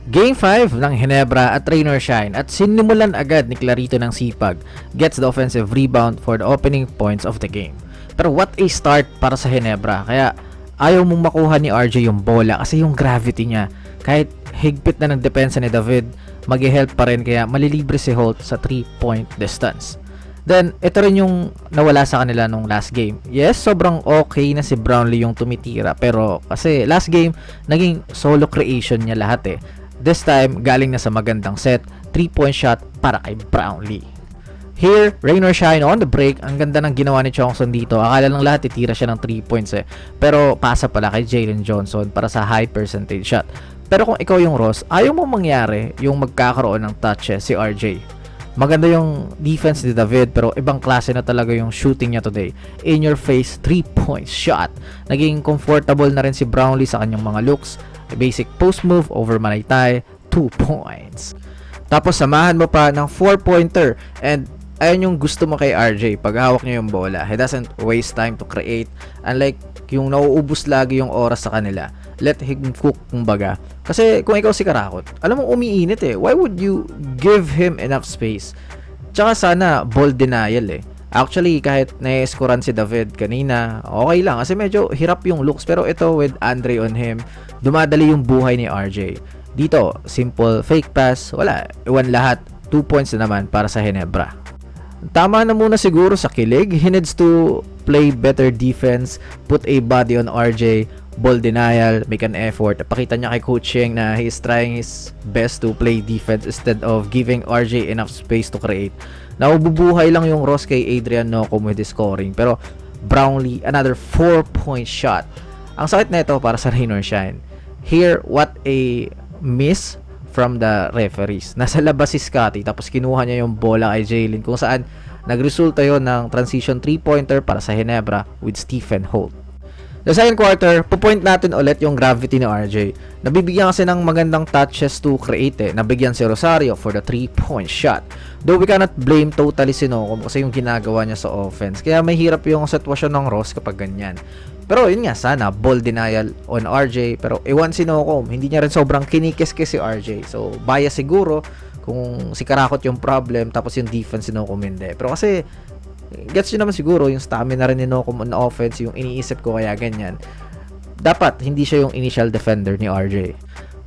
Game 5 ng Ginebra at Rain or Shine at sinimulan agad ni Clarito ng sipag, gets the offensive rebound for the opening points of the game. Pero what a start para sa Ginebra, kaya ayaw mong makuha ni RJ yung bola kasi yung gravity niya, kahit higpit na ng depensa ni David, mag-help pa rin kaya malilibre si Holt sa 3-point distance. Then, ito rin yung nawala sa kanila nung last game. Yes, sobrang okay na si Brownlee yung tumitira, pero kasi last game, naging solo creation niya lahat eh. This time, galing na sa magandang set, 3-point shot para kay Brownlee. Here, Rain or Shine on the break. Ang ganda ng ginawa ni Chongson dito. Akala lang lahat titira siya ng 3 points eh. Pero pasa pala kay Jalen Johnson para sa high percentage shot. Pero kung ikaw yung Ross, ayaw mo mangyari yung magkakaroon ng touches si RJ. Maganda yung defense ni David pero ibang klase na talaga yung shooting niya today. In your face, 3-point shot. Naging comfortable na rin si Brownlee sa kanyang mga looks. Basic post move over Manaytay, 2 points. Tapos samahan mo pa ng 4-pointer and ayun yung gusto mo kay RJ pag hawak niya yung bola. He doesn't waste time to create. Unlike yung nauubos lagi yung oras sa kanila. Let him cook kumbaga. Kasi kung ikaw si Karakot, alam mo umiinit eh. Why would you give him enough space? Tsaka sana ball denial eh. Actually, kahit na-scorean si David kanina, okay lang kasi medyo hirap yung looks. Pero ito with Andre on him, dumadali yung buhay ni RJ. Dito, simple fake pass, wala. Iwan lahat, 2 points na naman para sa Ginebra. Tama na muna siguro sa kilig. He needs to play better defense, put a body on RJ, ball denial, make an effort. Pakita niya kay Coach Cheng na he is trying his best to play defense instead of giving RJ enough space to create. Naububuhay lang yung Ross kay Adrian Nocum with the scoring. Pero Brownlee, another 4-point shot. Ang sakit na ito para sa Rain or Shine. Here, what a miss from the referees. Nasa labas si Scotty tapos kinuha niya yung bola kay Jalen kung saan nagresulta yon ng transition 3-pointer para sa Ginebra with Stephen Holt. Sa second quarter, pupoint natin ulit yung gravity ni RJ. Nabibigyan kasi ng magandang touches to create eh. Nabigyan si Rosario for the 3-point shot. Though we cannot blame totally si Nocum kasi yung ginagawa niya sa offense. Kaya may hirap yung sitwasyon ng Ross kapag ganyan. Pero yun nga, sana ball denial on RJ. Pero iwan si Nocum, hindi niya rin sobrang kinikis-kis si RJ. So bias siguro kung si Karakot yung problem tapos yung defense si Nocum hindi. Pero kasi gets nyo naman siguro yung stamina rin ni Nocum on offense, yung iniisip ko kaya ganyan. Dapat hindi siya yung initial defender ni RJ.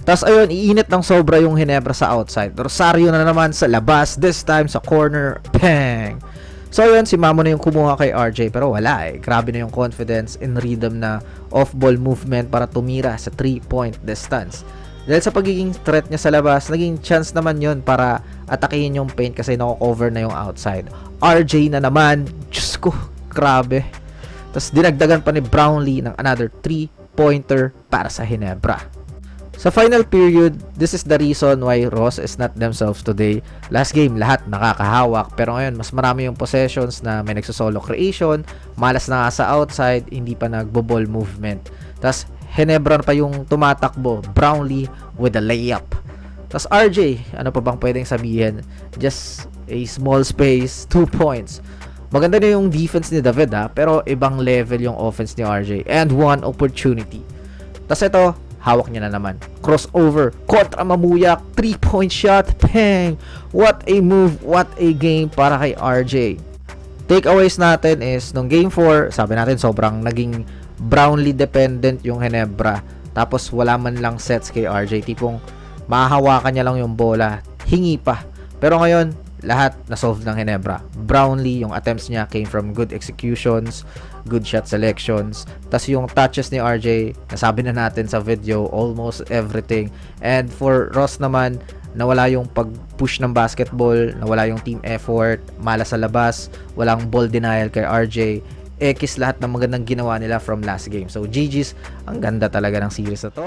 Tapos ayun, iinit ng sobra yung Ginebra sa outside. Rosario na naman sa labas, this time sa corner, bang! So ayun, si Mamo na yung kumuha kay RJ pero wala eh. Grabe na yung confidence in rhythm na off-ball movement para tumira sa 3-point distance. Dahil sa pagiging threat niya sa labas, naging chance naman yon para atakihin yung paint kasi nako-cover na yung outside. RJ na naman, Diyos ko, grabe. Tapos dinagdagan pa ni Brownlee ng another 3-pointer para sa Ginebra. Sa final period, this is the reason why Ross is not themselves today. Last game, lahat nakakahawak. Pero ngayon, mas marami yung possessions na may nagsosolo creation. Malas na nga sa outside, hindi pa nagbo-ball movement. Tapos Ginebra pa yung tumatakbo. Brownlee with a layup. Tapos RJ, ano pa bang pwedeng sabihin? Just a small space, 2 points. Maganda na yung defense ni David pero ibang level yung offense ni RJ. And one opportunity. Tapos ito, hawak niya na naman. Crossover, kontra Mamuyak, 3-point shot, bang! What a move, what a game para kay RJ. Takeaways natin is, nung game 4, sabi natin sobrang naging Brownlee dependent yung Ginebra. Tapos wala man lang sets kay RJ. Tipong mahahawakan niya lang yung bola, hingi pa. Pero ngayon, lahat na-solve ng Ginebra. Brownlee, yung attempts niya came from good executions, good shot selections. Tapos yung touches ni RJ, nasabi na natin sa video, almost everything. And for Ross naman, nawala yung pag-push ng basketball, nawala yung team effort, malas sa labas, walang ball denial kay RJ. Lahat ng magandang ginawa nila from last game. So GG's, ang ganda talaga ng series na to.